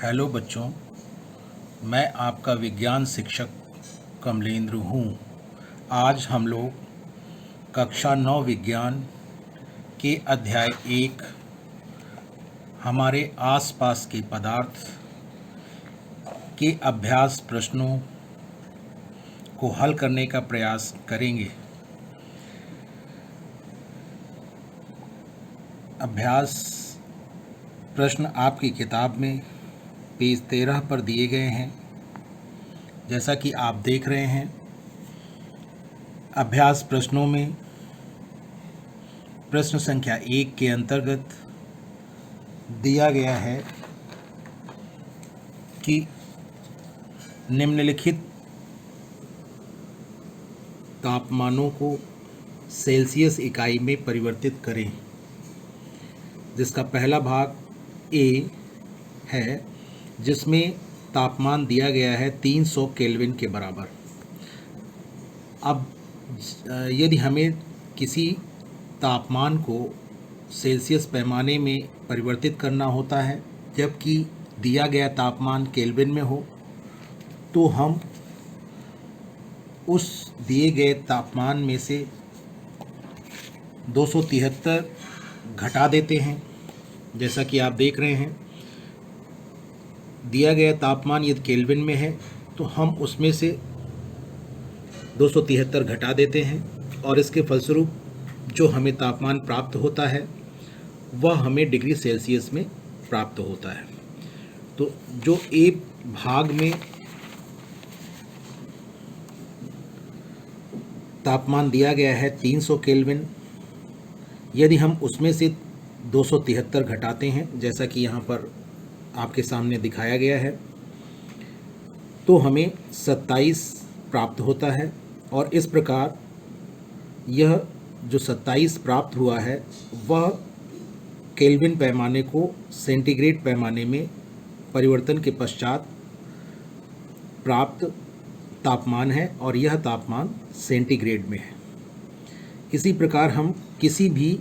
Hello बच्चों, मैं आपका विज्ञान शिक्षक कमलेंद्र हूँ। आज हम लोग कक्षा 9 विज्ञान के अध्याय 1 हमारे आसपास के पदार्थ के अभ्यास प्रश्नों को हल करने का प्रयास करेंगे। अभ्यास प्रश्न आपकी किताब में पेज 13 पर दिए गए हैं। जैसा कि आप देख रहे हैं, अभ्यास प्रश्नों में प्रश्न संख्या 1 के अंतर्गत दिया गया है कि निम्नलिखित तापमानों को सेल्सियस इकाई में परिवर्तित करें, जिसका पहला भाग ए है, जिसमें तापमान दिया गया है 300 केल्विन के बराबर। अब यदि हमें किसी तापमान को सेल्सियस पैमाने में परिवर्तित करना होता है जबकि दिया गया तापमान केल्विन में हो, तो हम उस दिए गए तापमान में से 273 घटा देते हैं। जैसा कि आप देख रहे हैं, दिया गया तापमान यदि केल्विन में है तो हम उसमें से 273 घटा देते हैं और इसके फलस्वरूप जो हमें तापमान प्राप्त होता है वह हमें डिग्री सेल्सियस में प्राप्त होता है। तो जो ए भाग में तापमान दिया गया है 300 केल्विन, यदि हम उसमें से 273 घटाते हैं, जैसा कि यहाँ पर आपके सामने दिखाया गया है, तो हमें 27 प्राप्त होता है। और इस प्रकार यह जो 27 प्राप्त हुआ है वह केल्विन पैमाने को सेंटीग्रेड पैमाने में परिवर्तन के पश्चात प्राप्त तापमान है और यह तापमान सेंटीग्रेड में है। इसी प्रकार हम किसी भी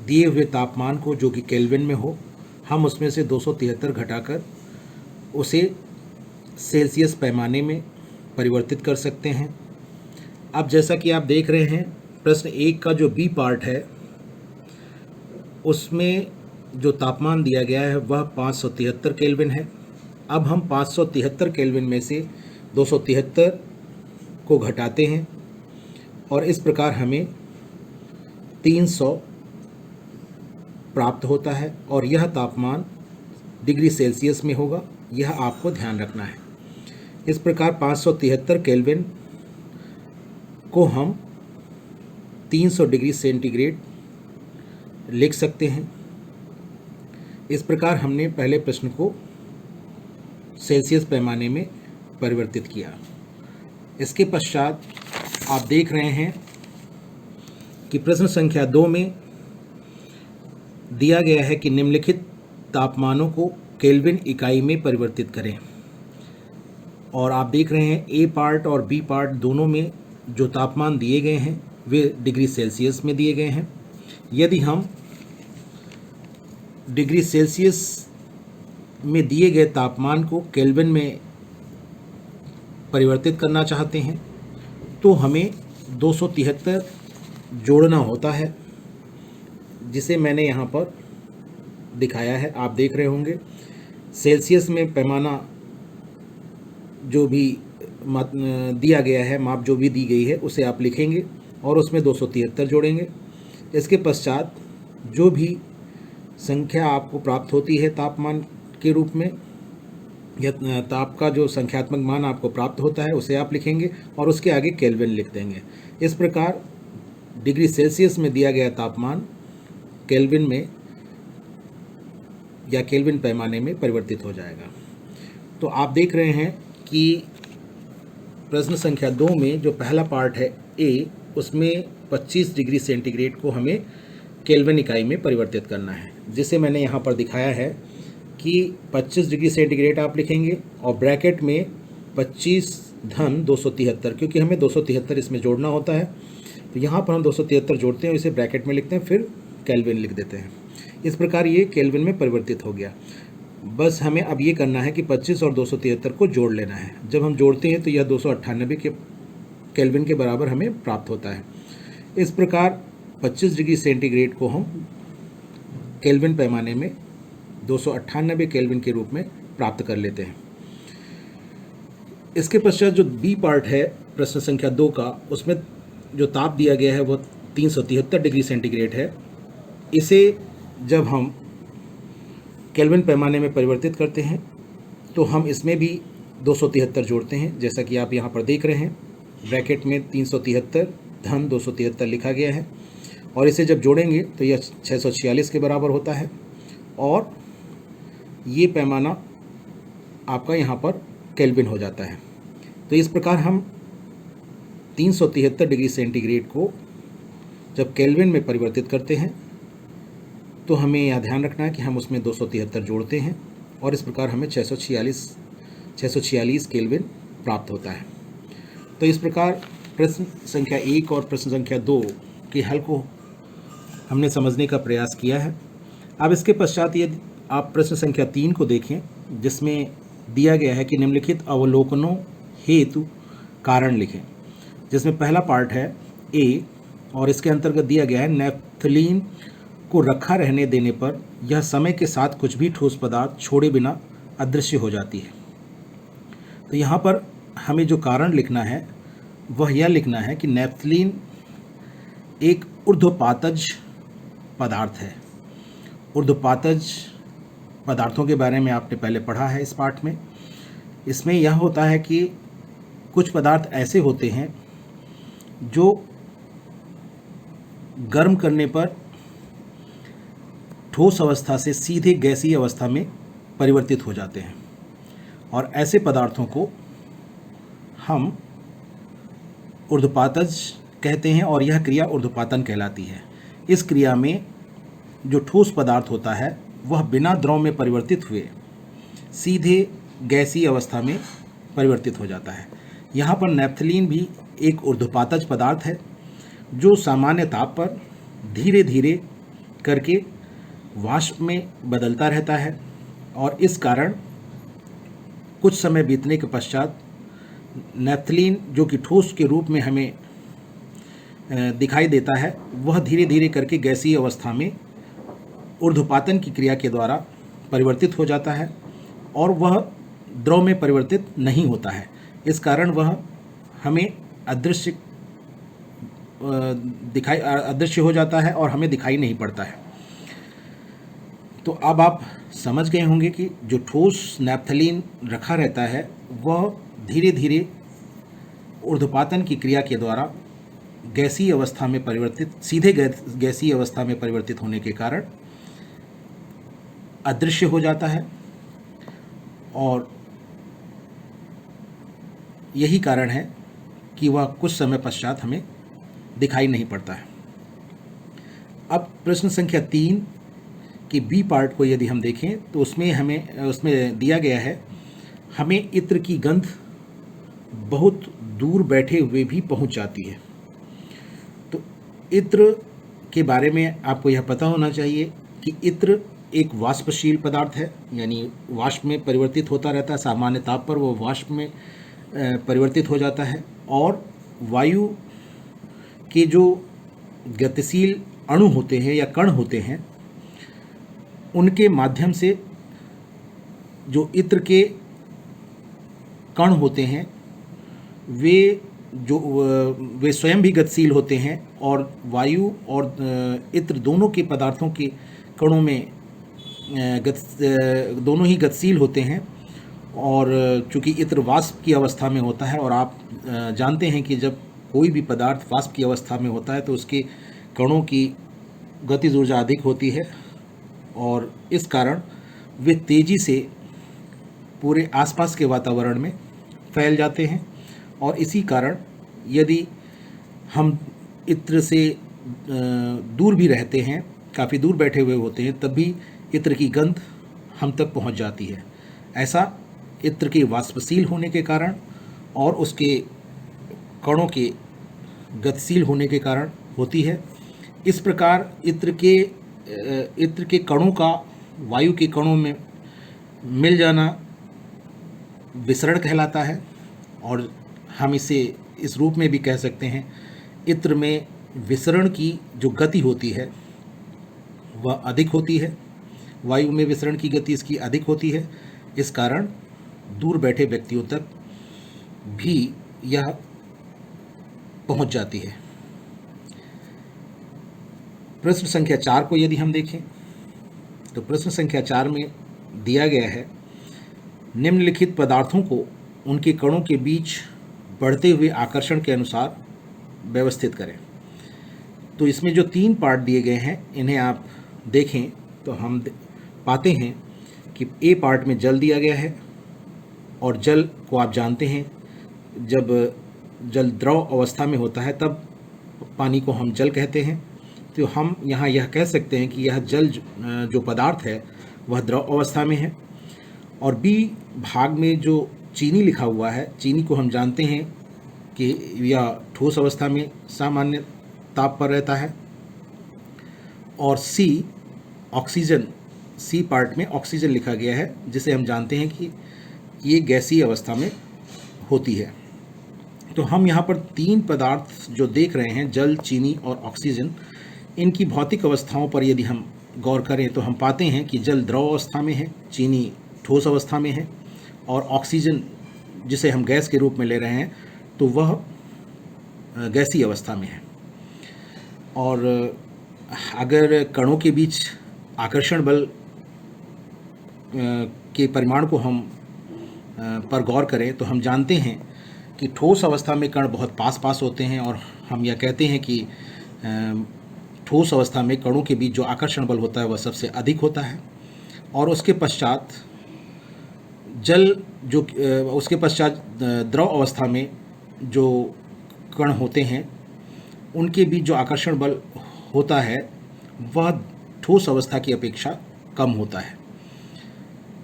दिए हुए तापमान को जो कि केल्विन में हो, हम उसमें से 273 घटाकर उसे सेल्सियस पैमाने में परिवर्तित कर सकते हैं। अब जैसा कि आप देख रहे हैं, प्रश्न 1 का जो बी पार्ट है उसमें जो तापमान दिया गया है वह 573 केल्विन है। अब हम 573 केल्विन में से 273 को घटाते हैं और इस प्रकार हमें 300 प्राप्त होता है और यह तापमान डिग्री सेल्सियस में होगा, यह आपको ध्यान रखना है। इस प्रकार 573 केल्विन को हम 300 डिग्री सेंटीग्रेड लिख सकते हैं। इस प्रकार हमने पहले प्रश्न को सेल्सियस पैमाने में परिवर्तित किया। इसके पश्चात आप देख रहे हैं कि प्रश्न संख्या 2 में दिया गया है कि निम्नलिखित तापमानों को केल्विन इकाई में परिवर्तित करें। और आप देख रहे हैं ए पार्ट और बी पार्ट दोनों में जो तापमान दिए गए हैं वे डिग्री सेल्सियस में दिए गए हैं। यदि हम डिग्री सेल्सियस में दिए गए तापमान को केल्विन में परिवर्तित करना चाहते हैं तो हमें 273 जोड़ना होता है, जिसे मैंने यहाँ पर दिखाया है। आप देख रहे होंगे सेल्सियस में पैमाना जो भी दिया गया है, माप जो भी दी गई है, उसे आप लिखेंगे और उसमें 273 जोड़ेंगे। इसके पश्चात जो भी संख्या आपको प्राप्त होती है तापमान के रूप में, या ताप का जो संख्यात्मक मान आपको प्राप्त होता है उसे आप लिखेंगे और उसके आगे केल्विन लिख देंगे। इस प्रकार डिग्री सेल्सियस में दिया गया तापमान केल्विन में या केल्विन पैमाने में परिवर्तित हो जाएगा। तो आप देख रहे हैं कि प्रश्न संख्या 2 में जो पहला पार्ट है ए, उसमें 25 डिग्री सेंटीग्रेड को हमें केल्विन इकाई में परिवर्तित करना है, जिसे मैंने यहाँ पर दिखाया है कि 25 डिग्री सेंटीग्रेड आप लिखेंगे और ब्रैकेट में 25 धन 273, क्योंकि हमें 273 इसमें जोड़ना होता है, तो यहाँ पर हम 273 जोड़ते हैं, इसे ब्रैकेट में लिखते हैं, फिर केल्विन लिख देते हैं। इस प्रकार ये केल्विन में परिवर्तित हो गया। बस हमें अब ये करना है कि 25 और 273 को जोड़ लेना है। जब हम जोड़ते हैं तो यह 298 के केल्विन के बराबर हमें प्राप्त होता है। इस प्रकार 25 डिग्री सेंटीग्रेड को हम केल्विन पैमाने में 298 केल्विन के रूप में प्राप्त कर लेते हैं। इसके पश्चात जो बी पार्ट है प्रश्न संख्या 2 का, उसमें जो ताप दिया गया है वो 373 डिग्री सेंटीग्रेड है। इसे जब हम केल्विन पैमाने में परिवर्तित करते हैं तो हम इसमें भी 273 जोड़ते हैं, जैसा कि आप यहाँ पर देख रहे हैं। ब्रैकेट में 373 धन 273 लिखा गया है, और इसे जब जोड़ेंगे तो यह 646 के बराबर होता है, और ये पैमाना आपका यहाँ पर केल्विन हो जाता है। तो इस प्रकार हम 373 डिग्री सेंटीग्रेड को जब केल्विन में परिवर्तित करते हैं तो हमें यह ध्यान रखना है कि हम उसमें 273 जोड़ते हैं, और इस प्रकार हमें 646 केल्विन प्राप्त होता है। तो इस प्रकार प्रश्न संख्या 1 और प्रश्न संख्या 2 के हल को हमने समझने का प्रयास किया है। अब इसके पश्चात यदि आप प्रश्न संख्या 3 को देखें, जिसमें दिया गया है कि निम्नलिखित अवलोकनों हेतु कारण लिखें, जिसमें पहला पार्ट है ए, और इसके अंतर्गत दिया गया है नैप्थलीन को रखा रहने देने पर यह समय के साथ कुछ भी ठोस पदार्थ छोड़े बिना अदृश्य हो जाती है। तो यहाँ पर हमें जो कारण लिखना है वह यह लिखना है कि नैप्थलीन एक ऊर्ध्वपातज पदार्थ है। ऊर्ध्वपातज पदार्थों के बारे में आपने पहले पढ़ा है इस पाठ में। इसमें यह होता है कि कुछ पदार्थ ऐसे होते हैं जो गर्म करने पर ठोस अवस्था से सीधे गैसीय अवस्था में परिवर्तित हो जाते हैं, और ऐसे पदार्थों को हम ऊर्ध्वपातज कहते हैं, और यह क्रिया ऊर्ध्वपातन कहलाती है। इस क्रिया में जो ठोस पदार्थ होता है वह बिना द्रव में परिवर्तित हुए सीधे गैसीय अवस्था में परिवर्तित हो जाता है। यहाँ पर नैप्थलीन भी एक ऊर्ध्वपातज पदार्थ है जो सामान्य ताप पर धीरे धीरे करके वाष्प में बदलता रहता है, और इस कारण कुछ समय बीतने के पश्चात नैप्थलीन जो कि ठोस के रूप में हमें दिखाई देता है, वह धीरे धीरे करके गैसीय अवस्था में ऊर्ध्वपातन की क्रिया के द्वारा परिवर्तित हो जाता है, और वह द्रव में परिवर्तित नहीं होता है। इस कारण वह हमें अदृश्य हो जाता है और हमें दिखाई नहीं पड़ता है। तो अब आप समझ गए होंगे कि जो ठोस नैप्थलीन रखा रहता है वह धीरे धीरे ऊर्ध्वपातन की क्रिया के द्वारा गैसीय अवस्था में परिवर्तित, सीधे गैसीय अवस्था में परिवर्तित होने के कारण अदृश्य हो जाता है, और यही कारण है कि वह कुछ समय पश्चात हमें दिखाई नहीं पड़ता है। अब प्रश्न संख्या 3 कि बी पार्ट को यदि हम देखें तो उसमें दिया गया है हमें इत्र की गंध बहुत दूर बैठे हुए भी पहुंच जाती है। तो इत्र के बारे में आपको यह पता होना चाहिए कि इत्र एक वाष्पशील पदार्थ है, यानी वाष्प में परिवर्तित होता रहता है। सामान्य ताप पर वो वाष्प में परिवर्तित हो जाता है, और वायु के जो गतिशील अणु होते हैं या कण होते हैं उनके माध्यम से जो इत्र के कण होते हैं वे स्वयं भी गतिशील होते हैं, और वायु और इत्र दोनों के पदार्थों के कणों में दोनों ही गतिशील होते हैं। और चूँकि इत्र वाष्प की अवस्था में होता है, और आप जानते हैं कि जब कोई भी पदार्थ वाष्प की अवस्था में होता है तो उसके कणों की गतिज ऊर्जा अधिक होती है, और इस कारण वे तेज़ी से पूरे आसपास के वातावरण में फैल जाते हैं। और इसी कारण यदि हम इत्र से दूर भी रहते हैं, काफ़ी दूर बैठे हुए होते हैं, तब भी इत्र की गंध हम तक पहुंच जाती है। ऐसा इत्र के वाष्पशील होने के कारण और उसके कणों के गतिशील होने के कारण होती है। इस प्रकार इत्र के कणों का वायु के कणों में मिल जाना विसरण कहलाता है, और हम इसे इस रूप में भी कह सकते हैं, इत्र में विसरण की जो गति होती है वह अधिक होती है, वायु में विसरण की गति इसकी अधिक होती है। इस कारण दूर बैठे व्यक्तियों तक भी यह पहुंच जाती है। प्रश्न संख्या 4 को यदि हम देखें तो प्रश्न संख्या 4 में दिया गया है, निम्नलिखित पदार्थों को उनके कणों के बीच बढ़ते हुए आकर्षण के अनुसार व्यवस्थित करें। तो इसमें जो 3 पार्ट दिए गए हैं इन्हें आप देखें तो हम पाते हैं कि ए पार्ट में जल दिया गया है, और जल को आप जानते हैं जब जल द्रव अवस्था में होता है तब पानी को हम जल कहते हैं। तो हम यहाँ यह कह सकते हैं कि यह जल जो पदार्थ है वह द्रव अवस्था में है। और बी भाग में जो चीनी लिखा हुआ है, चीनी को हम जानते हैं कि यह ठोस अवस्था में सामान्य ताप पर रहता है। और सी ऑक्सीजन, सी पार्ट में ऑक्सीजन लिखा गया है जिसे हम जानते हैं कि ये गैसीय अवस्था में होती है। तो हम यहाँ पर 3 पदार्थ जो देख रहे हैं, जल, चीनी और ऑक्सीजन, इनकी भौतिक अवस्थाओं पर यदि हम गौर करें तो हम पाते हैं कि जल द्रव अवस्था में है, चीनी ठोस अवस्था में है, और ऑक्सीजन जिसे हम गैस के रूप में ले रहे हैं तो वह गैसीय अवस्था में है। और अगर कणों के बीच आकर्षण बल के परिमाण को हम पर गौर करें तो हम जानते हैं कि ठोस अवस्था में कण बहुत पास पास होते हैं, और हम यह कहते हैं कि ठोस अवस्था में कणों के बीच जो आकर्षण बल होता है वह सबसे अधिक होता है। और उसके पश्चात उसके पश्चात द्रव अवस्था में जो कण होते हैं उनके बीच जो आकर्षण बल होता है वह ठोस अवस्था की अपेक्षा कम होता है।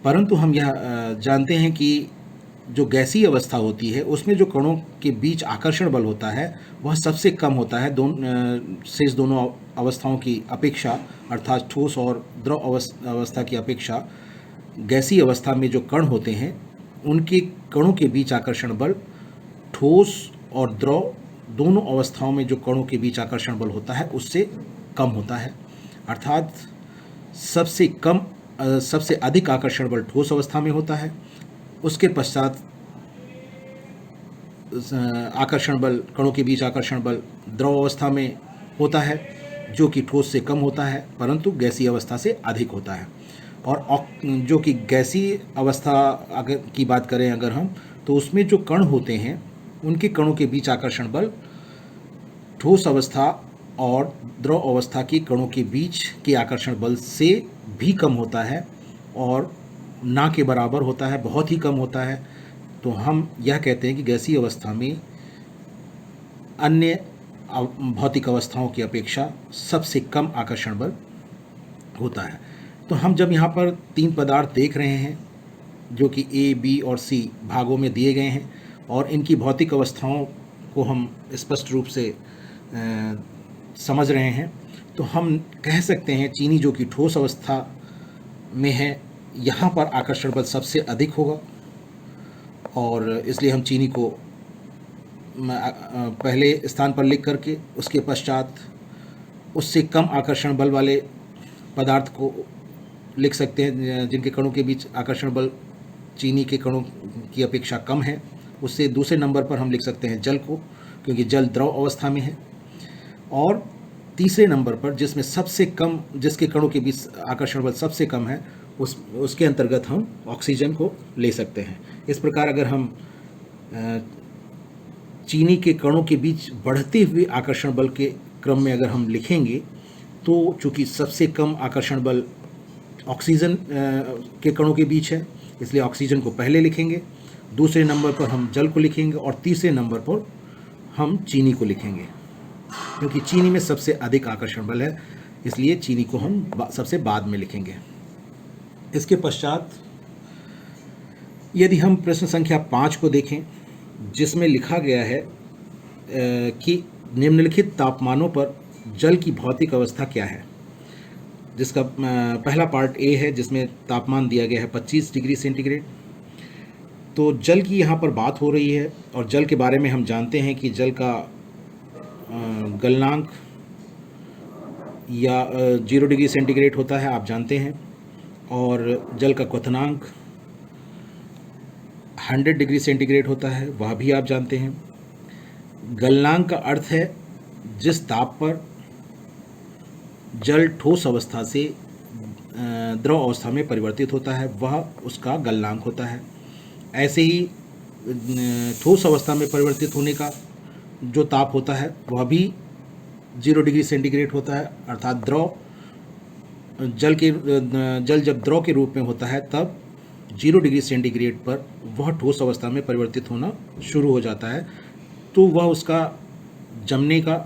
परंतु हम यह जानते हैं कि जो गैसीय अवस्था होती है उसमें जो कणों के बीच आकर्षण बल होता है वह सबसे कम होता है शेष दोनों अवस्थाओं की अपेक्षा, अर्थात ठोस और द्रव अवस्था की अपेक्षा। गैसीय अवस्था में जो कण होते हैं उनके कणों के बीच आकर्षण बल ठोस और द्रव दोनों अवस्थाओं में जो कणों के बीच आकर्षण बल होता है उससे कम होता है। अर्थात सबसे अधिक आकर्षण बल ठोस अवस्था में होता है, उसके पश्चात आकर्षण बल, कणों के बीच आकर्षण बल द्रव अवस्था में होता है जो कि ठोस से कम होता है परंतु गैसीय अवस्था से अधिक होता है। और जो कि गैसीय अवस्था अगर की बात करें अगर हम, तो उसमें जो कण होते हैं उनके कणों के बीच आकर्षण बल ठोस अवस्था और द्रव अवस्था के कणों के बीच के आकर्षण बल से भी कम होता है, और ना के बराबर होता है, बहुत ही कम होता है। तो हम यह कहते हैं कि गैसीय अवस्था में अन्य भौतिक अवस्थाओं की अपेक्षा सबसे कम आकर्षण बल होता है। तो हम जब यहाँ पर 3 पदार्थ देख रहे हैं जो कि ए, बी और सी भागों में दिए गए हैं, और इनकी भौतिक अवस्थाओं को हम स्पष्ट रूप से समझ रहे हैं, तो हम कह सकते हैं चीनी जो कि ठोस अवस्था में है, यहाँ पर आकर्षण बल सबसे अधिक होगा, और इसलिए हम चीनी को पहले स्थान पर लिख करके उसके पश्चात उससे कम आकर्षण बल वाले पदार्थ को लिख सकते हैं जिनके कणों के बीच आकर्षण बल चीनी के कणों की अपेक्षा कम है। उससे दूसरे नंबर पर हम लिख सकते हैं जल को, क्योंकि जल द्रव अवस्था में है। और तीसरे नंबर पर जिसमें सबसे कम, जिसके कणों के बीच आकर्षण बल सबसे कम है, उसके अंतर्गत हम ऑक्सीजन को ले सकते हैं। इस प्रकार अगर हम चीनी के कणों के बीच बढ़ते हुए आकर्षण बल के क्रम में अगर हम लिखेंगे तो चूँकि सबसे कम आकर्षण बल ऑक्सीजन के कणों के बीच है, इसलिए ऑक्सीजन को पहले लिखेंगे, दूसरे नंबर पर हम जल को लिखेंगे, और तीसरे नंबर पर हम चीनी को लिखेंगे, क्योंकि चीनी में सबसे अधिक आकर्षण बल है, इसलिए चीनी को हम सबसे बाद में लिखेंगे। इसके पश्चात यदि हम प्रश्न संख्या 5 को देखें, जिसमें लिखा गया है कि निम्नलिखित तापमानों पर जल की भौतिक अवस्था क्या है। जिसका पहला पार्ट ए है जिसमें तापमान दिया गया है 25 डिग्री सेंटीग्रेड। तो जल की यहाँ पर बात हो रही है और जल के बारे में हम जानते हैं कि जल का गलनांक या 0 डिग्री सेंटीग्रेड होता है, आप जानते हैं। और जल का क्वथनांक 100 डिग्री सेंटीग्रेड होता है, वह भी आप जानते हैं। गलनांक का अर्थ है जिस ताप पर जल ठोस अवस्था से द्रव अवस्था में परिवर्तित होता है वह उसका गलनांक होता है। ऐसे ही ठोस अवस्था में परिवर्तित होने का जो ताप होता है वह भी 0 डिग्री सेंटीग्रेड होता है, अर्थात जल जब द्रव के रूप में होता है तब 0 डिग्री सेंटीग्रेड पर वह ठोस अवस्था में परिवर्तित होना शुरू हो जाता है। तो वह उसका जमने का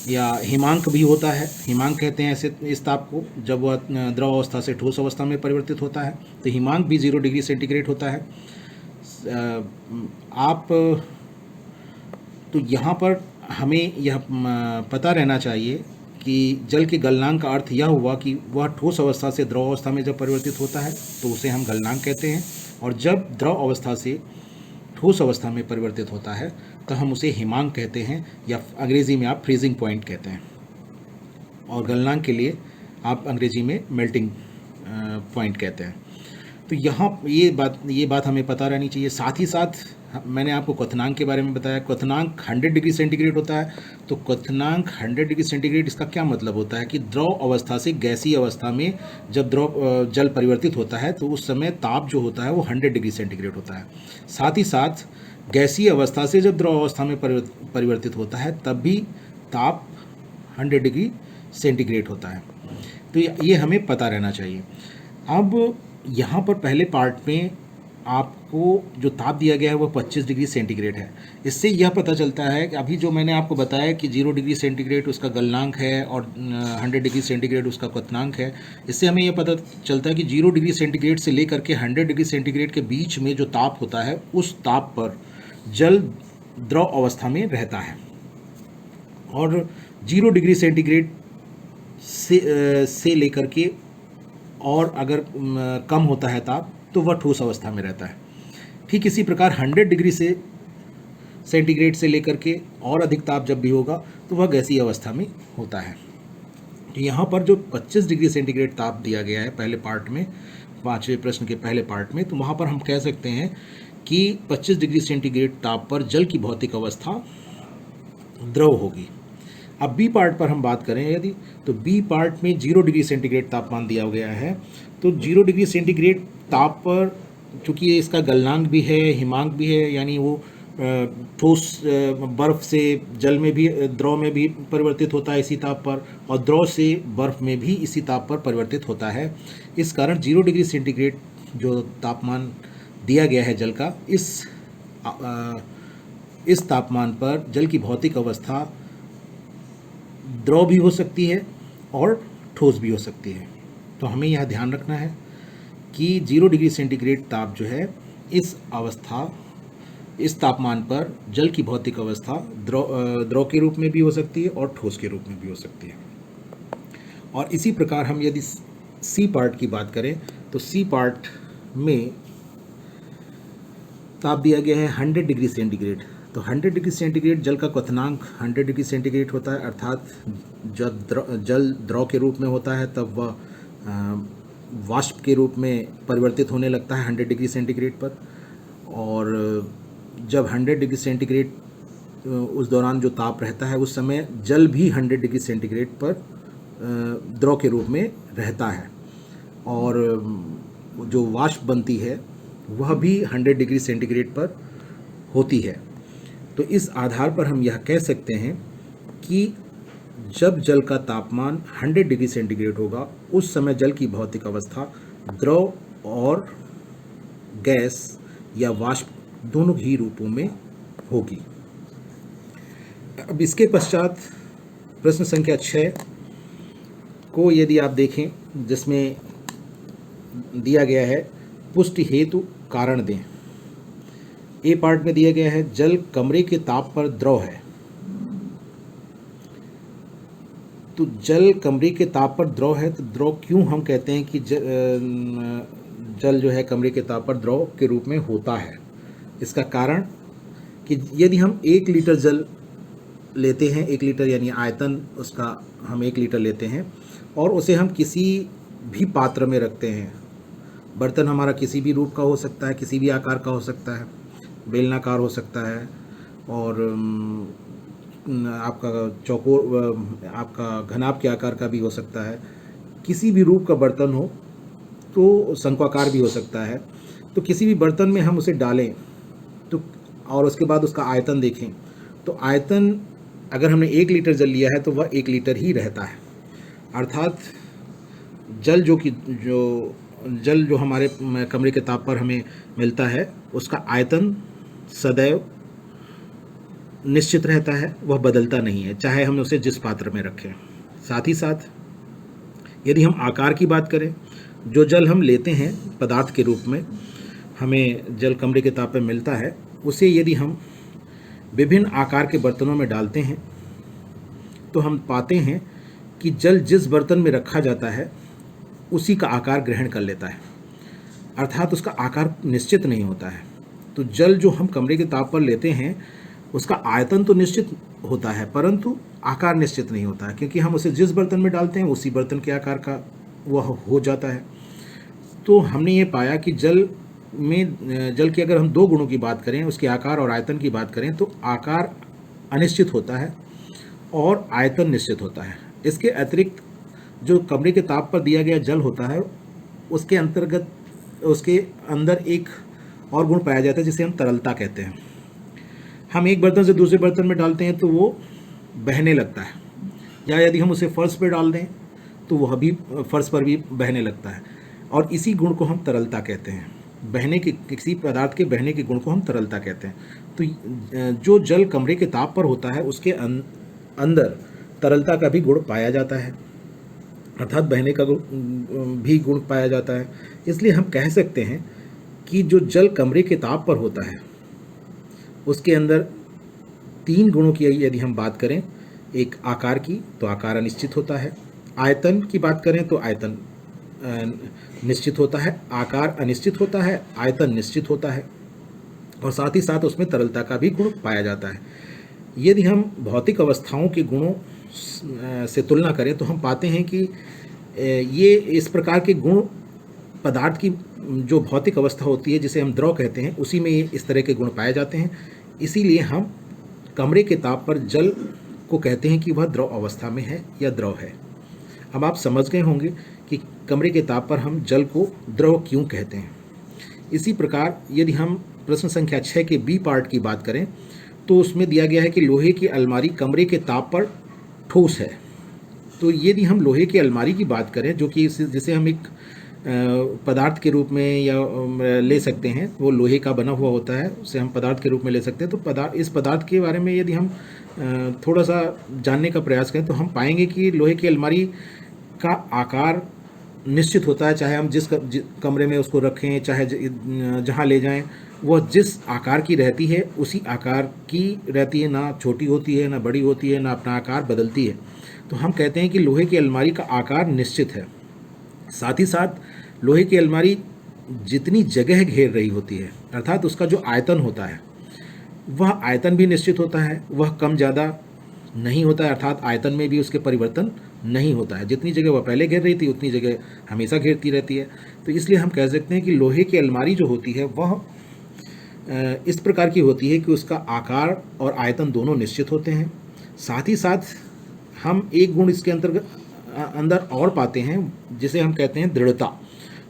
या हिमांक भी होता है, हिमांक कहते हैं ऐसे इस ताप को, जब वह द्रव अवस्था से ठोस अवस्था में परिवर्तित होता है तो हिमांक भी 0 डिग्री सेंटीग्रेड होता है। आप तो यहाँ पर हमें यह पता रहना चाहिए कि जल के गलनांक का अर्थ यह हुआ कि वह ठोस अवस्था से द्रव अवस्था में जब परिवर्तित होता है तो उसे हम गलनांक कहते हैं, और जब द्रव अवस्था से ठोस अवस्था में परिवर्तित होता है तो हम उसे हिमांक कहते हैं, या अंग्रेज़ी में आप फ्रीजिंग पॉइंट कहते हैं, और गलनांक के लिए आप अंग्रेज़ी में मेल्टिंग पॉइंट कहते हैं। तो यहाँ ये बात हमें पता रहनी चाहिए। साथ ही साथ मैंने आपको क्वथनांक के बारे में बताया, क्वथनांक 100 डिग्री सेंटीग्रेड होता है। तो क्वथनांक 100 डिग्री सेंटीग्रेड, इसका क्या मतलब होता है कि द्रव अवस्था से गैसीय अवस्था में जब जल परिवर्तित होता है तो उस समय ताप जो होता है वो 100 डिग्री सेंटीग्रेड होता है। साथ ही साथ गैसीय अवस्था से जब द्रव अवस्था में परिवर्तित होता है तब भी ताप 100 डिग्री सेंटीग्रेड होता है। तो ये हमें पता रहना चाहिए। अब यहाँ पर पहले पार्ट में आपको जो ताप दिया गया है वो 25 डिग्री सेंटीग्रेड है। इससे यह पता चलता है कि अभी जो मैंने आपको बताया कि 0 डिग्री सेंटीग्रेड उसका गलनांक है और 100 डिग्री सेंटीग्रेड उसका क्वथनांक है, इससे हमें यह पता चलता है कि 0 डिग्री सेंटीग्रेड से लेकर के 100 डिग्री सेंटीग्रेड के बीच में जो ताप होता है उस ताप पर जल द्रव अवस्था में रहता है, और 0 डिग्री सेंटीग्रेड से लेकर के और अगर कम होता है ताप तो वह ठोस अवस्था में रहता है। ठीक इसी प्रकार 100 डिग्री सेंटीग्रेड से लेकर के और अधिक ताप जब भी होगा तो वह गैसीय अवस्था में होता है। तो यहाँ पर जो 25 डिग्री सेंटीग्रेड ताप दिया गया है पहले पार्ट में, 5वें प्रश्न के पहले पार्ट में, तो वहाँ पर हम कह सकते हैं कि 25 डिग्री सेंटीग्रेड ताप पर जल की भौतिक अवस्था द्रव होगी। अब बी पार्ट पर हम बात करें यदि, तो बी पार्ट में 0 डिग्री सेंटीग्रेड तापमान दिया गया है। तो 0 डिग्री सेंटीग्रेड ताप पर चूँकि इसका गलनांक भी है, हिमांक भी है, यानी वो ठोस बर्फ़ से जल में भी, द्रव में भी परिवर्तित होता है इसी ताप पर, और द्रव से बर्फ़ में भी इसी ताप पर परिवर्तित होता है। इस कारण 0 डिग्री सेंटीग्रेड जो तापमान दिया गया है जल का, इस तापमान पर जल की भौतिक अवस्था द्रव भी हो सकती है और ठोस भी हो सकती है। तो हमें यह ध्यान रखना है कि 0 डिग्री सेंटीग्रेड ताप जो है इस तापमान पर जल की भौतिक अवस्था द्रव के रूप में भी हो सकती है और ठोस के रूप में भी हो सकती है। और इसी प्रकार हम यदि सी पार्ट की बात करें तो सी पार्ट में ताप दिया गया है 100 डिग्री सेंटीग्रेड। तो 100 डिग्री सेंटीग्रेड जल का क्वथनांक 100 डिग्री सेंटीग्रेड होता है, अर्थात जब जल द्रव के रूप में होता है तब वह वाष्प के रूप में परिवर्तित होने लगता है 100 डिग्री सेंटीग्रेड पर, और जब 100 डिग्री सेंटीग्रेड उस दौरान जो ताप रहता है उस समय जल भी 100 डिग्री सेंटीग्रेड पर द्रव के रूप में रहता है, और जो वाष्प बनती है वह भी 100 डिग्री सेंटीग्रेड पर होती है। तो इस आधार पर हम यह कह सकते हैं कि जब जल का तापमान 100 डिग्री सेंटीग्रेड होगा उस समय जल की भौतिक अवस्था द्रव और गैस या वाष्प दोनों ही रूपों में होगी। अब इसके पश्चात प्रश्न संख्या 6 को यदि आप देखें, जिसमें दिया गया है पुष्टि हेतु कारण दें। ए पार्ट में दिया गया है जल कमरे के ताप पर द्रव है। तो तो जल कमरे के ताप पर द्रव है, तो द्रव क्यों हम कहते हैं कि जल जो है कमरे के ताप पर द्रव के रूप में होता है? इसका कारण कि यदि हम 1 लीटर जल लेते हैं, 1 लीटर यानी आयतन उसका हम 1 लीटर लेते हैं और उसे हम किसी भी पात्र में रखते हैं, बर्तन हमारा किसी भी रूप का हो सकता है, किसी भी आकार का हो सकता है, बेलनाकार हो सकता है और आपका चौकोर, आपका घनाभ के आकार का भी हो सकता है, किसी भी रूप का बर्तन हो, तो शंक्वाकार भी हो सकता है। तो किसी भी बर्तन में हम उसे डालें तो और उसके बाद उसका आयतन देखें, तो आयतन अगर हमने 1 लीटर जल लिया है तो वह 1 लीटर ही रहता है। अर्थात जल जो हमारे कमरे के ताप पर हमें मिलता है उसका आयतन सदैव निश्चित रहता है, वह बदलता नहीं है, चाहे हम उसे जिस पात्र में रखें। साथ ही साथ यदि हम आकार की बात करें, जो जल हम लेते हैं पदार्थ के रूप में, हमें जल कमरे के ताप पर मिलता है, उसे यदि हम विभिन्न आकार के बर्तनों में डालते हैं तो हम पाते हैं कि जल जिस बर्तन में रखा जाता है उसी का आकार ग्रहण कर लेता है, अर्थात उसका आकार निश्चित नहीं होता है। तो जल जो हम कमरे के ताप पर लेते हैं उसका आयतन तो निश्चित होता है परंतु आकार निश्चित नहीं होता है, क्योंकि हम उसे जिस बर्तन में डालते हैं उसी बर्तन के आकार का वह हो जाता है। तो हमने ये पाया कि जल की अगर हम 2 गुणों की बात करें, उसके आकार और आयतन की बात करें, तो आकार अनिश्चित होता है और आयतन निश्चित होता है। इसके अतिरिक्त जो कमरे के ताप पर दिया गया जल होता है उसके अंदर एक और गुण पाया जाता है जिसे हम तरलता कहते हैं। हम एक बर्तन से दूसरे बर्तन में डालते हैं तो वो बहने लगता है, या यदि हम उसे फर्श पर डाल दें तो वह भी फर्श पर भी बहने लगता है, और इसी गुण को हम तरलता कहते हैं। किसी पदार्थ के बहने के गुण को हम तरलता कहते हैं। तो जो जल कमरे के ताप पर होता है उसके अंदर तरलता का भी गुण पाया जाता है, अर्थात बहने का भी गुण पाया जाता है। इसलिए हम कह सकते हैं कि जो जल कमरे के ताप पर होता है उसके अंदर 3 गुणों की यदि हम बात करें, एक आकार की तो आकार अनिश्चित होता है, आयतन की बात करें तो आयतन निश्चित होता है, आकार अनिश्चित होता है, आयतन निश्चित होता है, और साथ ही साथ उसमें तरलता का भी गुण पाया जाता है। यदि हम भौतिक अवस्थाओं के गुणों से तुलना करें तो हम पाते हैं कि ये इस प्रकार के गुण पदार्थ की जो भौतिक अवस्था होती है जिसे हम द्रव कहते हैं उसी में ये इस तरह के गुण पाए जाते हैं। इसीलिए हम कमरे के ताप पर जल को कहते हैं कि वह द्रव अवस्था में है या द्रव है। अब आप समझ गए होंगे कि कमरे के ताप पर हम जल को द्रव क्यों कहते हैं। इसी प्रकार यदि हम प्रश्न संख्या 6 के बी पार्ट की बात करें तो उसमें दिया गया है कि लोहे की अलमारी कमरे के ताप पर ठोस है। तो यदि हम लोहे की अलमारी की बात करें जो कि जिसे हम एक पदार्थ के रूप में या ले सकते हैं, वो लोहे का बना हुआ होता है, उसे हम पदार्थ के रूप में ले सकते हैं। तो इस पदार्थ के बारे में यदि हम थोड़ा सा जानने का प्रयास करें तो हम पाएंगे कि लोहे की अलमारी का आकार निश्चित होता है, चाहे हम जिस कमरे में उसको रखें, चाहे जहाँ ले जाएं, वह जिस आकार की रहती है उसी आकार की रहती है, ना छोटी होती है ना बड़ी होती है, ना अपना आकार बदलती है। तो हम कहते हैं कि लोहे की अलमारी का आकार निश्चित है। साथ ही साथ लोहे की अलमारी जितनी जगह घेर रही होती है, अर्थात उसका जो आयतन होता है वह आयतन भी निश्चित होता है, वह कम ज़्यादा नहीं होता है, अर्थात आयतन में भी उसके परिवर्तन नहीं होता है। जितनी जगह वह पहले घेर रही थी उतनी जगह हमेशा घेरती रहती है। तो इसलिए हम कह सकते हैं कि लोहे की अलमारी जो होती है वह इस प्रकार की होती है कि उसका आकार और आयतन दोनों निश्चित होते हैं। साथ ही साथ हम एक गुण इसके अंदर और पाते हैं जिसे हम कहते हैं दृढ़ता।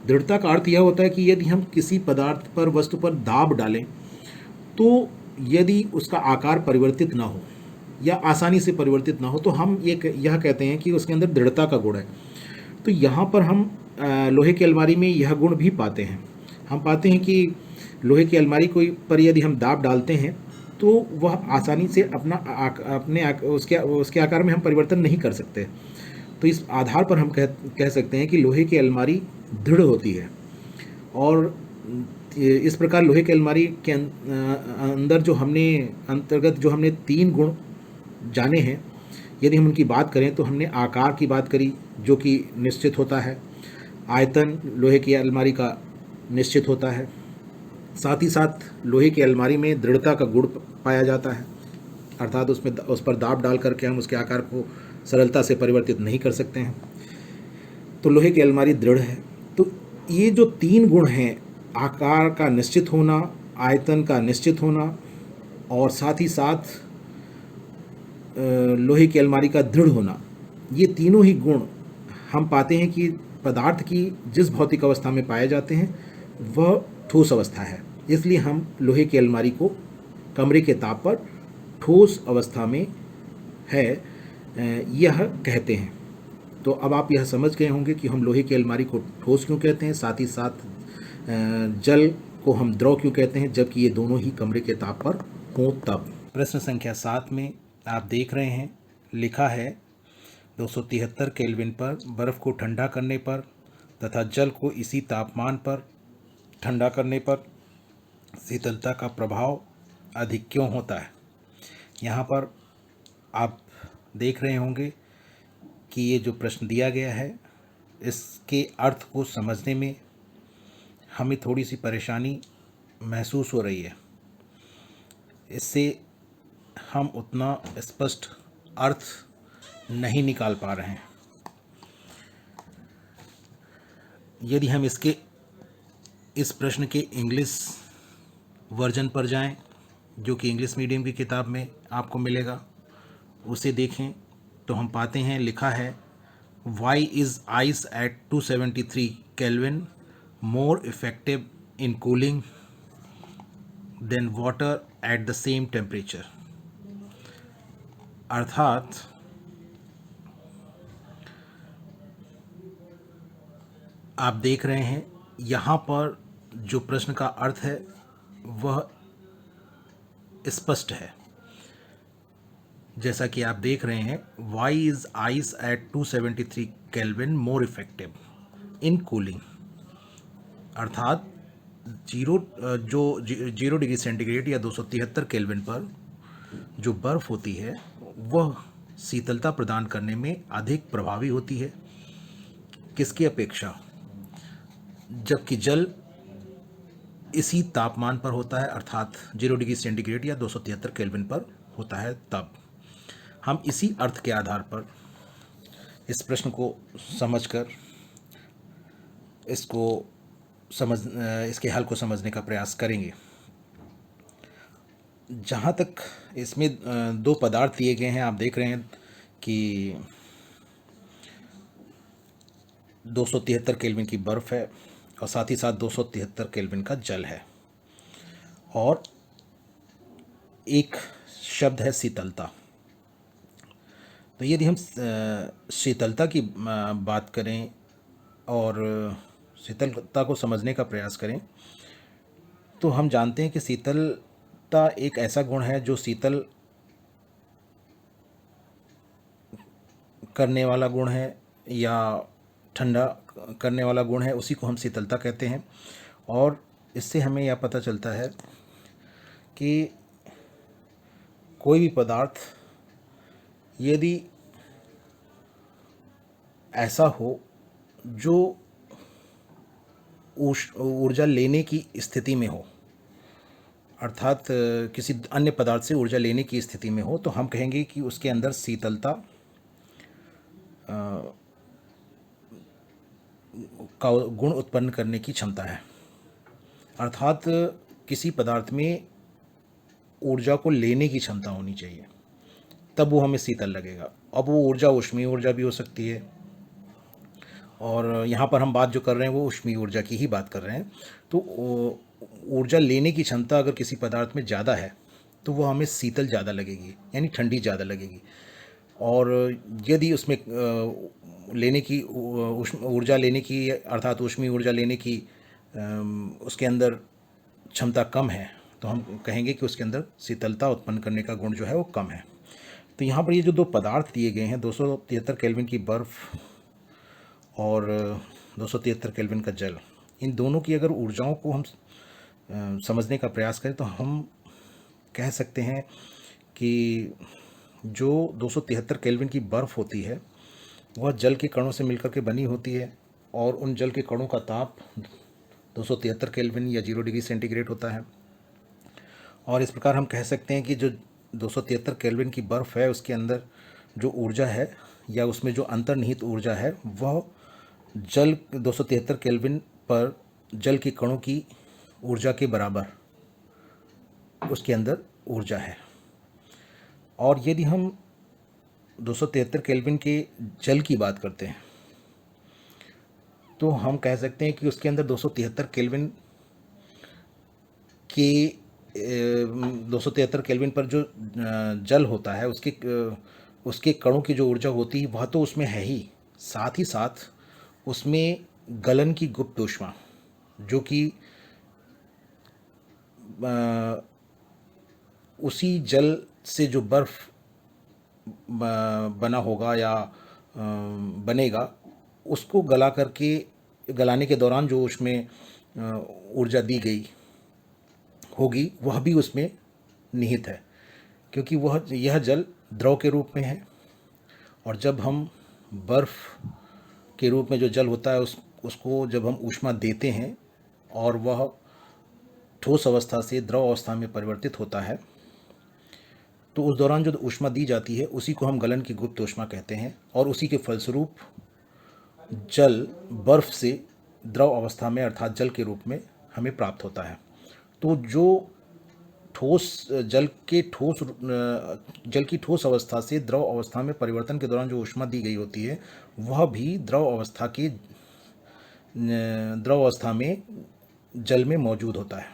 दृढ़ता का अर्थ यह होता है कि यदि हम किसी पदार्थ पर, वस्तु पर दाब डालें तो यदि उसका आकार परिवर्तित ना हो या आसानी से परिवर्तित ना हो तो हम यह कहते हैं कि उसके अंदर दृढ़ता का गुण है। तो यहाँ पर हम लोहे की अलमारी में यह गुण भी पाते हैं। हम पाते हैं कि लोहे की अलमारी पर यदि हम दाब डालते हैं तो वह आसानी से उसके आकार में हम परिवर्तन नहीं कर सकते। तो इस आधार पर हम कह सकते हैं कि लोहे की अलमारी दृढ़ होती है। और इस प्रकार लोहे की अलमारी के अंदर जो हमने 3 गुण जाने हैं यदि हम उनकी बात करें तो हमने आकार की बात करी जो कि निश्चित होता है, आयतन लोहे की अलमारी का निश्चित होता है, साथ ही साथ लोहे की अलमारी में दृढ़ता का गुण पाया जाता है, अर्थात उस पर दाब डाल करके हम उसके आकार को सरलता से परिवर्तित नहीं कर सकते हैं। तो लोहे की अलमारी दृढ़ है। तो ये जो 3 गुण हैं, आकार का निश्चित होना, आयतन का निश्चित होना और साथ ही साथ लोहे की अलमारी का दृढ़ होना, ये तीनों ही गुण हम पाते हैं कि पदार्थ की जिस भौतिक अवस्था में पाए जाते हैं वह ठोस अवस्था है। इसलिए हम लोहे की अलमारी को कमरे के ताप पर ठोस अवस्था में है यह कहते हैं। तो अब आप यह समझ गए होंगे कि हम लोहे की अलमारी को ठोस क्यों कहते हैं, साथ ही साथ जल को हम द्रव क्यों कहते हैं, जबकि ये दोनों ही कमरे के ताप पर हों तब। प्रश्न संख्या 7 में आप देख रहे हैं, लिखा है 273 केल्विन पर बर्फ़ को ठंडा करने पर तथा जल को इसी तापमान पर ठंडा करने पर शीतलता का प्रभाव अधिक क्यों होता है। यहाँ पर आप देख रहे होंगे कि ये जो प्रश्न दिया गया है इसके अर्थ को समझने में हमें थोड़ी सी परेशानी महसूस हो रही है। इससे हम उतना स्पष्ट अर्थ नहीं निकाल पा रहे हैं। यदि हम इस प्रश्न के इंग्लिश वर्जन पर जाएं, जो कि इंग्लिश मीडियम की किताब में आपको मिलेगा, उसे देखें तो हम पाते हैं, लिखा है why is ice at 273 kelvin more effective in cooling than water at the same temperature. अर्थात आप देख रहे हैं यहाँ पर जो प्रश्न का अर्थ है वह स्पष्ट है। जैसा कि आप देख रहे हैं, why is ice at 273 kelvin more effective in cooling, अर्थात 0 डिग्री सेंटीग्रेड या 273 केल्विन पर जो बर्फ़ होती है वह शीतलता प्रदान करने में अधिक प्रभावी होती है किसकी अपेक्षा, जबकि जल इसी तापमान पर होता है, अर्थात 0 डिग्री सेंटीग्रेड या 273 केल्विन पर होता है तब। हम इसी अर्थ के आधार पर इस प्रश्न को समझकर इसके हल को समझने का प्रयास करेंगे। जहाँ तक इसमें 2 पदार्थ दिए गए हैं, आप देख रहे हैं कि 273 केल्विन की बर्फ़ है और साथ ही साथ 273 केल्विन का जल है, और एक शब्द है शीतलता। तो यदि हम शीतलता की बात करें और शीतलता को समझने का प्रयास करें तो हम जानते हैं कि शीतलता एक ऐसा गुण है जो शीतल करने वाला गुण है या ठंडा करने वाला गुण है, उसी को हम शीतलता कहते हैं। और इससे हमें यह पता चलता है कि कोई भी पदार्थ यदि ऐसा हो जो ऊर्जा लेने की स्थिति में हो, अर्थात किसी अन्य पदार्थ से ऊर्जा लेने की स्थिति में हो, तो हम कहेंगे कि उसके अंदर शीतलता का गुण उत्पन्न करने की क्षमता है। अर्थात किसी पदार्थ में ऊर्जा को लेने की क्षमता होनी चाहिए, तब वो हमें शीतल लगेगा। अब वो ऊर्जा ऊष्मीय ऊर्जा भी हो सकती है, और यहाँ पर हम बात जो कर रहे हैं वो ऊष्मीय ऊर्जा की ही बात कर रहे हैं। तो ऊर्जा लेने की क्षमता अगर किसी पदार्थ में ज़्यादा है तो वो हमें शीतल ज़्यादा लगेगी, यानी ठंडी ज़्यादा लगेगी। और यदि उसमें लेने की ऊर्जा लेने की, अर्थात ऊष्मीय ऊर्जा लेने की उसके अंदर क्षमता कम है, तो हम कहेंगे कि उसके अंदर शीतलता उत्पन्न करने का गुण जो है वो कम है। तो यहाँ पर ये जो 2 पदार्थ दिए गए हैं, 273 केल्विन की बर्फ़ और 273 केल्विन का जल, इन दोनों की अगर ऊर्जाओं को हम समझने का प्रयास करें तो हम कह सकते हैं कि जो 273 केल्विन की बर्फ़ होती है वह जल के कणों से मिलकर के बनी होती है, और उन जल के कणों का ताप 273 केल्विन या 0 डिग्री सेंटीग्रेड होता है। और इस प्रकार हम कह सकते हैं कि जो 273 केल्विन की बर्फ़ है उसके अंदर जो ऊर्जा है या उसमें जो अंतर्निहित ऊर्जा है वह जल 273 केल्विन पर जल के कणों की ऊर्जा के बराबर उसके अंदर ऊर्जा है। और यदि हम 273 केल्विन के जल की बात करते हैं तो हम कह सकते हैं कि उसके अंदर 273 केल्विन के 273 केल्विन पर जो जल होता है उसके कणों की जो ऊर्जा होती है वह तो उसमें है ही, साथ ही साथ उसमें गलन की गुप्त ऊष्मा, जो कि उसी जल से जो बर्फ़ बना होगा या बनेगा उसको गलाने के दौरान जो उसमें ऊर्जा दी गई होगी वह भी उसमें निहित है, क्योंकि यह जल द्रव के रूप में है। और जब हम बर्फ़ के रूप में जो जल होता है उसको जब हम ऊष्मा देते हैं और वह ठोस अवस्था से द्रव अवस्था में परिवर्तित होता है तो उस दौरान जो ऊष्मा दी जाती है उसी को हम गलन की गुप्त ऊष्मा कहते हैं, और उसी के फलस्वरूप जल बर्फ़ से द्रव अवस्था में अर्थात जल के रूप में हमें प्राप्त होता है। तो जो जल की ठोस अवस्था से द्रव अवस्था में परिवर्तन के दौरान जो ऊष्मा दी गई होती है वह भी द्रव अवस्था में जल में मौजूद होता है,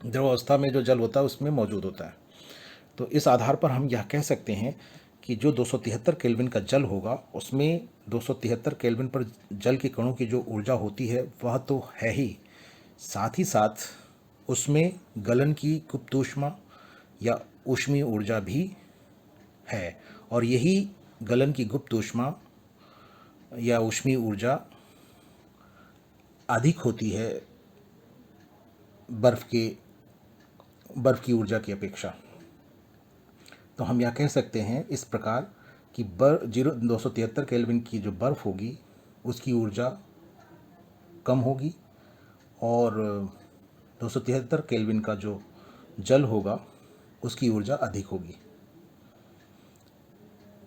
द्रव अवस्था में जो जल होता है उसमें मौजूद होता है। तो इस आधार पर हम यह कह सकते हैं कि जो 273 केल्विन का जल होगा उसमें 273 केल्विन पर जल के कणों की जो ऊर्जा होती है वह तो है ही, साथ ही साथ उसमें गलन की गुप्त ऊष्मा या ऊष्मीय ऊर्जा भी है। और यही गलन की गुप्त ऊष्मा या ऊष्मीय ऊर्जा अधिक होती है बर्फ़ की ऊर्जा की अपेक्षा। तो हम यह कह सकते हैं इस प्रकार कि 273 केल्विन की जो बर्फ़ होगी उसकी ऊर्जा कम होगी और 273 केल्विन का जो जल होगा उसकी ऊर्जा अधिक होगी,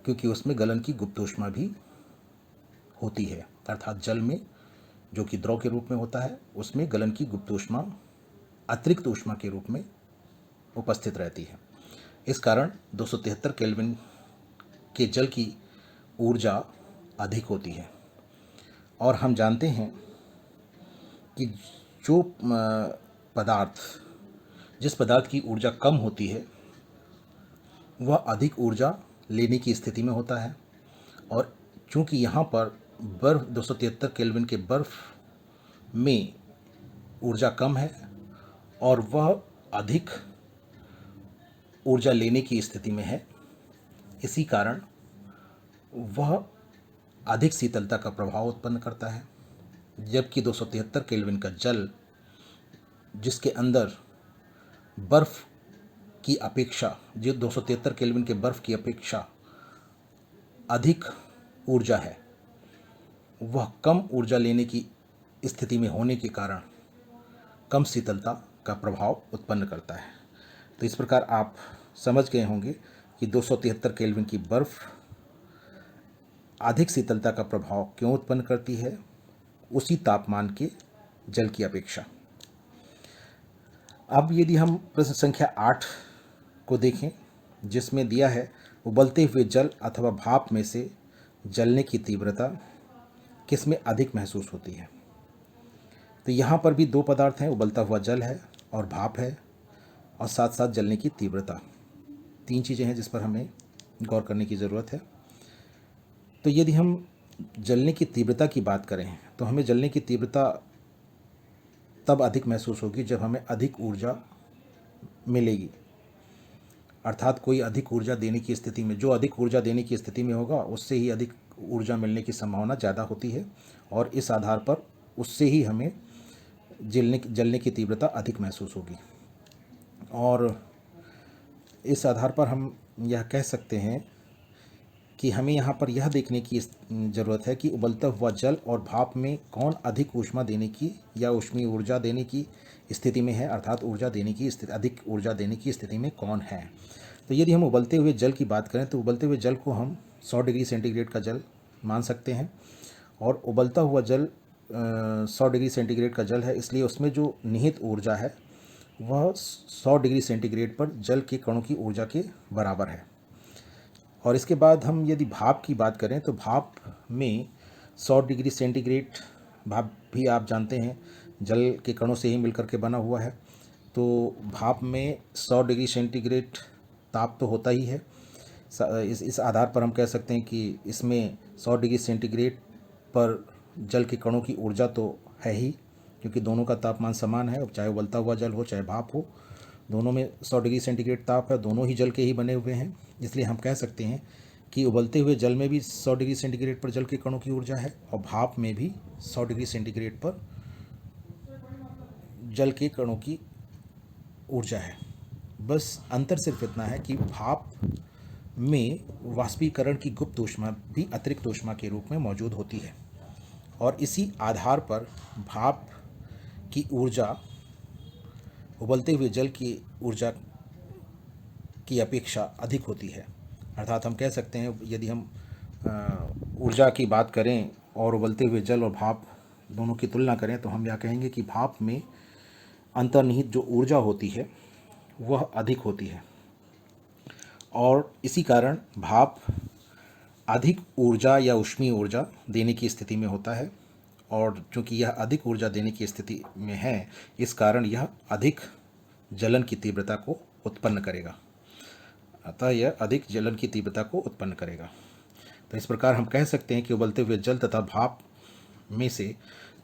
क्योंकि उसमें गलन की गुप्त ऊष्मा भी होती है, अर्थात जल में जो कि द्रव के रूप में होता है उसमें गलन की गुप्त ऊष्मा अतिरिक्त ऊष्मा के रूप में उपस्थित रहती है। इस कारण 273 केल्विन के जल की ऊर्जा अधिक होती है। और हम जानते हैं कि जिस पदार्थ की ऊर्जा कम होती है वह अधिक ऊर्जा लेने की स्थिति में होता है, और चूंकि यहाँ पर बर्फ़ 273 केल्विन के बर्फ़ में ऊर्जा कम है और वह अधिक ऊर्जा लेने की स्थिति में है, इसी कारण वह अधिक शीतलता का प्रभाव उत्पन्न करता है। जबकि 273 केल्विन का जल जिसके अंदर बर्फ़ की अपेक्षा, जो 273 केल्विन के बर्फ़ की अपेक्षा अधिक ऊर्जा है, वह कम ऊर्जा लेने की स्थिति में होने के कारण कम शीतलता का प्रभाव उत्पन्न करता है। तो इस प्रकार आप समझ गए होंगे कि 273 केल्विन की बर्फ़ अधिक शीतलता का प्रभाव क्यों उत्पन्न करती है उसी तापमान के जल की अपेक्षा। अब यदि हम प्रश्न संख्या 8 को देखें, जिसमें दिया है उबलते हुए जल अथवा भाप में से जलने की तीव्रता किस में अधिक महसूस होती है। तो यहाँ पर भी दो पदार्थ हैं, उबलता हुआ जल है और भाप है, और साथ साथ जलने की तीव्रता। तीन चीज़ें हैं जिस पर हमें गौर करने की ज़रूरत है। तो यदि हम जलने की तीव्रता की बात करें तो हमें जलने की तीव्रता तब अधिक महसूस होगी जब हमें अधिक ऊर्जा मिलेगी, अर्थात कोई अधिक ऊर्जा देने की स्थिति में, जो अधिक ऊर्जा देने की स्थिति में होगा उससे ही अधिक ऊर्जा मिलने की संभावना ज़्यादा होती है, और इस आधार पर उससे ही हमें जलने की तीव्रता अधिक महसूस होगी। और इस आधार पर हम यह कह सकते हैं कि हमें यहाँ पर यह देखने की ज़रूरत है कि उबलता हुआ जल और भाप में कौन अधिक ऊष्मा देने की या ऊष्मीय ऊर्जा देने की स्थिति में है, अर्थात ऊर्जा देने की स्थिति, अधिक ऊर्जा देने की स्थिति में कौन है। तो यदि हम उबलते हुए जल की बात करें तो उबलते हुए जल को हम 100 डिग्री सेंटीग्रेड का जल मान सकते हैं, और उबलता हुआ जल 100 डिग्री सेंटीग्रेड का जल है, इसलिए उसमें जो निहित ऊर्जा है वह 100 डिग्री सेंटीग्रेड पर जल के कणों की ऊर्जा के बराबर है। और इसके बाद हम यदि भाप की बात करें तो भाप में 100 डिग्री सेंटीग्रेड, भाप भी आप जानते हैं जल के कणों से ही मिलकर के बना हुआ है, तो भाप में 100 डिग्री सेंटीग्रेड ताप तो होता ही है। इस आधार पर हम कह सकते हैं कि इसमें 100 डिग्री सेंटीग्रेड पर जल के कणों की ऊर्जा तो है ही, क्योंकि दोनों का तापमान समान है, चाहे उबलता हुआ जल हो चाहे भाप हो, दोनों में 100 डिग्री सेंटीग्रेड ताप है, दोनों ही जल के ही बने हुए हैं। इसलिए हम कह सकते हैं कि उबलते हुए जल में भी 100 डिग्री सेंटीग्रेड पर जल के कणों की ऊर्जा है और भाप में भी 100 डिग्री सेंटीग्रेड पर जल के कणों की ऊर्जा है। बस अंतर सिर्फ इतना है कि भाप में वाष्पीकरण की गुप्त ऊष्मा भी अतिरिक्त ऊष्मा के रूप में मौजूद होती है, और इसी आधार पर भाप की ऊर्जा उबलते हुए जल की ऊर्जा की अपेक्षा अधिक होती है। अर्थात हम कह सकते हैं यदि हम ऊर्जा की बात करें और उबलते हुए जल और भाप दोनों की तुलना करें तो हम यह कहेंगे कि भाप में अंतर्निहित जो ऊर्जा होती है वह अधिक होती है, और इसी कारण भाप अधिक ऊर्जा या ऊष्मीय ऊर्जा देने की स्थिति में होता है, और चूँकि यह अधिक ऊर्जा देने की स्थिति में है इस कारण यह अधिक जलन की तीव्रता को उत्पन्न करेगा, अतः यह अधिक जलन की तीव्रता को उत्पन्न करेगा। तो इस प्रकार हम कह सकते हैं कि उबलते हुए जल तथा भाप में से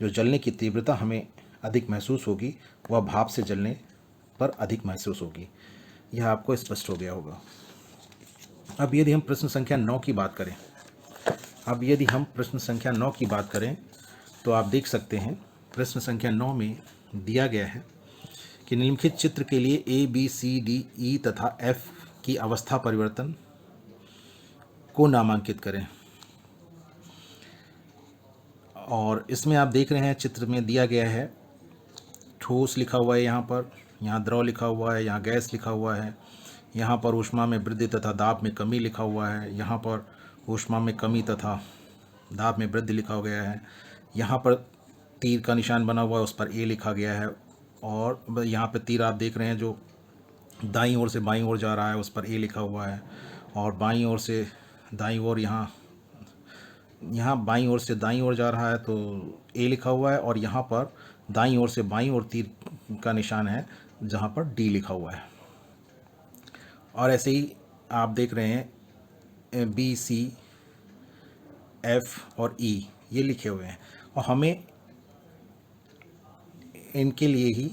जो जलने की तीव्रता हमें अधिक महसूस होगी वह भाप से जलने पर अधिक महसूस होगी। यह आपको स्पष्ट हो गया होगा। अब यदि हम प्रश्न संख्या 9 की बात करें तो आप देख सकते हैं प्रश्न संख्या 9 में दिया गया है कि निम्नलिखित चित्र के लिए A, B, C, D, E तथा F की अवस्था परिवर्तन को नामांकित करें। और इसमें आप देख रहे हैं चित्र में दिया गया है ठोस लिखा हुआ है, यहाँ द्रव लिखा हुआ है, यहाँ गैस लिखा हुआ है, यहाँ पर ऊष्मा में वृद्धि तथा दाब में कमी लिखा हुआ है, यहाँ पर ऊष्मा में कमी तथा दाब में वृद्धि लिखा गया है, यहाँ पर तीर का निशान बना हुआ है उस पर ए लिखा गया है, और यहाँ पर तीर आप देख रहे हैं जो दाईं ओर से बाईं ओर जा रहा है उस पर ए लिखा हुआ है, और बाईं ओर से दाईं ओर यहाँ बाईं ओर से दाईं ओर जा रहा है तो ए लिखा हुआ है, और यहाँ पर दाईं ओर से बाईं ओर तीर का निशान है जहाँ पर डी लिखा हुआ है। और ऐसे ही आप देख रहे हैं बी, सी, एफ और ई ये लिखे हुए हैं, और हमें इनके लिए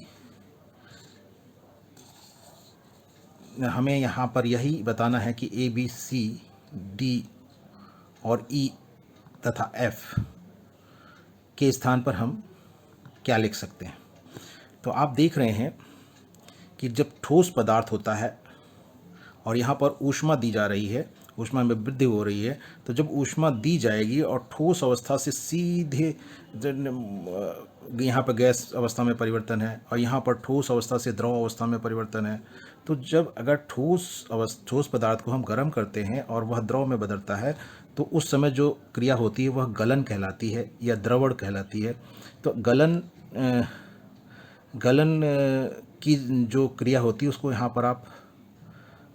हमें यहाँ पर यही बताना है कि ए, बी, सी, डी और ई तथा एफ के स्थान पर हम क्या लिख सकते हैं। तो आप देख रहे हैं कि जब ठोस पदार्थ होता है और यहाँ पर ऊष्मा दी जा रही है, ऊष्मा में वृद्धि हो रही है, तो जब ऊष्मा दी जाएगी और ठोस अवस्था से सीधे यहाँ पर गैस अवस्था में परिवर्तन है और यहाँ पर ठोस अवस्था से द्रव अवस्था में परिवर्तन है, तो जब अगर ठोस पदार्थ को हम गर्म करते हैं और वह द्रव में बदलता है तो उस समय जो क्रिया होती है वह गलन कहलाती है या द्रवण कहलाती है। तो गलन की जो क्रिया होती है उसको यहाँ पर आप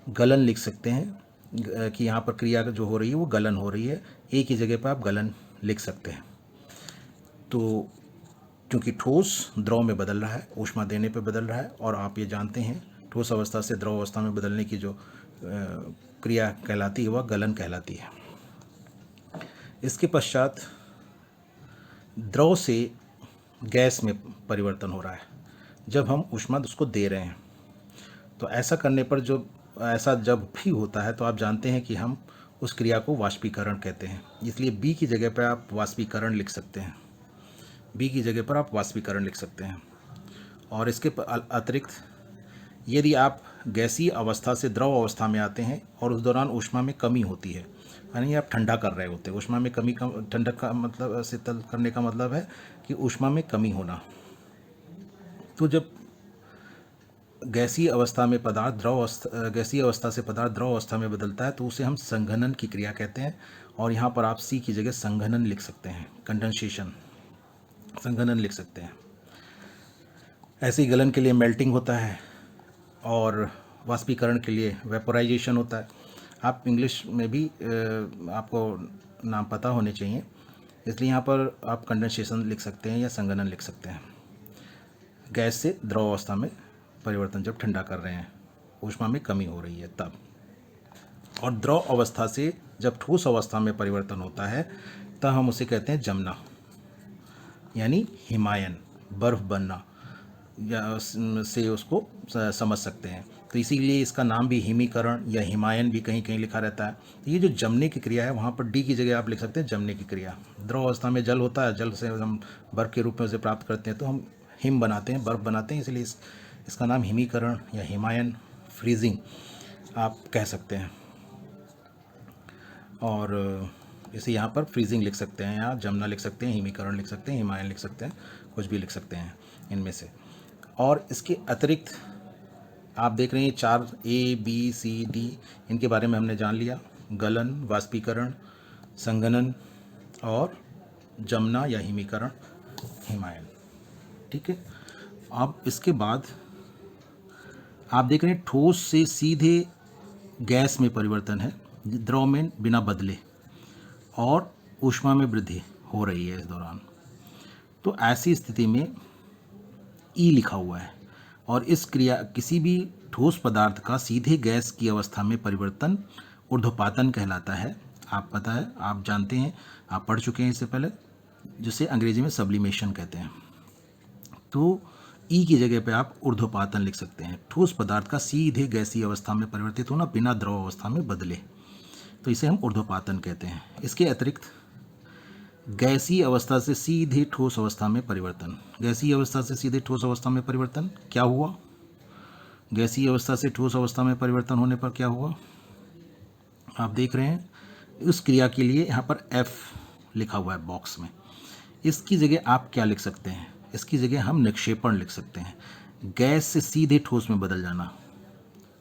गलन लिख सकते हैं कि यहाँ पर क्रिया जो हो रही है वो गलन हो रही है, एक ही जगह पर आप गलन लिख सकते हैं। तो क्योंकि ठोस द्रव में बदल रहा है, ऊष्मा देने पे बदल रहा है, और आप ये जानते हैं ठोस अवस्था से द्रव अवस्था में बदलने की जो क्रिया कहलाती है वह गलन कहलाती है। इसके पश्चात द्रव से गैस में परिवर्तन हो रहा है जब हम ऊष्मा उसको दे रहे हैं। तो ऐसा करने पर ऐसा जब भी होता है तो आप जानते हैं कि हम उस क्रिया को वाष्पीकरण कहते हैं। इसलिए बी की जगह पर आप वाष्पीकरण लिख सकते हैं, बी की जगह पर आप वाष्पीकरण लिख सकते हैं। और इसके अतिरिक्त यदि आप गैसीय अवस्था से द्रव अवस्था में आते हैं और उस दौरान ऊष्मा में कमी होती है, यानी आप ठंडा कर रहे होते हैं, ऊष्मा में कमी का ठंडा का मतलब शीतल करने का मतलब है कि ऊष्मा में कमी होना। तो जब गैसीय अवस्था में पदार्थ गैसीय अवस्था से पदार्थ द्रव अवस्था में बदलता है तो उसे हम संघनन की क्रिया कहते हैं। और यहाँ पर आप सी की जगह संघनन लिख सकते हैं, कंडेंसेशन, संघनन लिख सकते हैं। ऐसे ही गलन के लिए मेल्टिंग होता है और वाष्पीकरण के लिए वेपोराइजेशन होता है। आप इंग्लिश में भी आपको नाम पता होने चाहिए, इसलिए यहाँ पर आप कंडेंसेशन लिख सकते हैं या संघनन लिख सकते हैं। गैस से द्रव अवस्था में परिवर्तन जब ठंडा कर रहे हैं, ऊष्मा में कमी हो रही है तब। और द्रव अवस्था से जब ठोस अवस्था में परिवर्तन होता है तब हम उसे कहते हैं जमना, यानी हिमायन, बर्फ बनना, या से उसको समझ सकते हैं। तो इसीलिए इसका नाम भी हिमीकरण या हिमायन भी कहीं कहीं लिखा रहता है। तो ये जो जमने की क्रिया है, वहाँ पर डी की जगह आप लिख सकते हैं जमने की क्रिया। द्रव अवस्था में जल होता है, जल से हम बर्फ के रूप में उसे प्राप्त करते हैं, तो हम हिम बनाते हैं, बर्फ बनाते हैं, इसलिए इसका नाम हिमीकरण या हिमायन, फ्रीजिंग आप कह सकते हैं। और इसे यहाँ पर फ्रीजिंग लिख सकते हैं, या जमना लिख सकते हैं, हिमीकरण लिख सकते हैं, हिमायन लिख सकते हैं, कुछ भी लिख सकते हैं इनमें से। और इसके अतिरिक्त आप देख रहे हैं 4 A B C D, इनके बारे में हमने जान लिया, गलन, वाष्पीकरण, संघनन और जमना या हिमीकरण, हिमायन। ठीक है। अब इसके बाद आप देख रहे हैं ठोस से सीधे गैस में परिवर्तन है, द्रव में बिना बदले, और ऊष्मा में वृद्धि हो रही है इस दौरान। तो ऐसी स्थिति में ई लिखा हुआ है, और इस क्रिया किसी भी ठोस पदार्थ का सीधे गैस की अवस्था में परिवर्तन ऊर्ध्वपातन कहलाता है। आप पता है, आप जानते हैं, आप पढ़ चुके हैं इससे पहले, जिसे अंग्रेजी में सब्लिमेशन कहते हैं। तो ई की जगह पे आप ऊर्ध्वपातन लिख सकते हैं। ठोस पदार्थ का सीधे गैसीय अवस्था में परिवर्तित होना बिना द्रव अवस्था में बदले, तो इसे हम ऊर्ध्वपातन कहते हैं। इसके अतिरिक्त गैसीय अवस्था से सीधे ठोस अवस्था में परिवर्तन, गैसीय अवस्था से सीधे ठोस अवस्था में परिवर्तन क्या हुआ? गैसीय अवस्था से ठोस अवस्था में परिवर्तन होने पर क्या हुआ, आप देख रहे हैं। उस क्रिया के लिए यहाँ पर F लिखा हुआ है बॉक्स में। इसकी जगह आप क्या लिख सकते हैं? इसकी जगह हम निक्षेपण लिख सकते हैं। गैस से सीधे ठोस में बदल जाना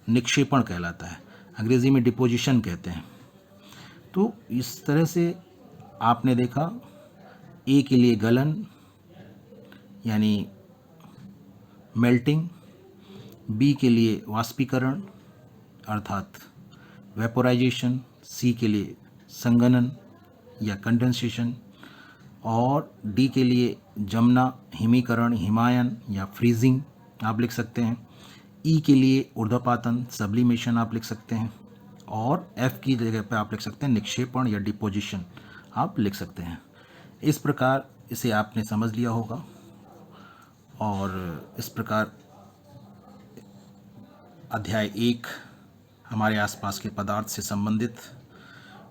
निक्षेपण कहलाता है, अंग्रेजी में डिपोजिशन कहते हैं। तो इस तरह से आपने देखा, ए के लिए गलन यानी मेल्टिंग, बी के लिए वाष्पीकरण अर्थात वेपोराइजेशन, सी के लिए संघनन या कंडेंसेशन, और डी के लिए जमना, हिमीकरण, हिमायन या फ्रीजिंग आप लिख सकते हैं। ई के लिए ऊर्ध्वपातन, सब्लिमेशन आप लिख सकते हैं, और एफ की जगह पर आप लिख सकते हैं निक्षेपण या डिपोजिशन आप लिख सकते हैं। इस प्रकार इसे आपने समझ लिया होगा, और इस प्रकार अध्याय 1 हमारे आसपास के पदार्थ से संबंधित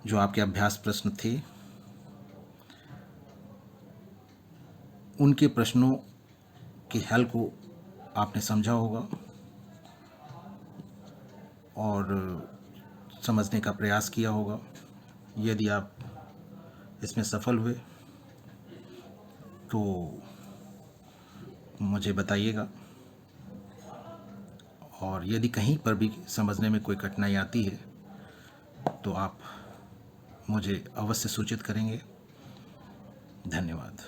जो आपके अभ्यास प्रश्न थे, उनके प्रश्नों के हल को आपने समझा होगा और समझने का प्रयास किया होगा। यदि आप इसमें सफल हुए तो मुझे बताइएगा, और यदि कहीं पर भी समझने में कोई कठिनाई आती है तो आप मुझे अवश्य सूचित करेंगे। धन्यवाद।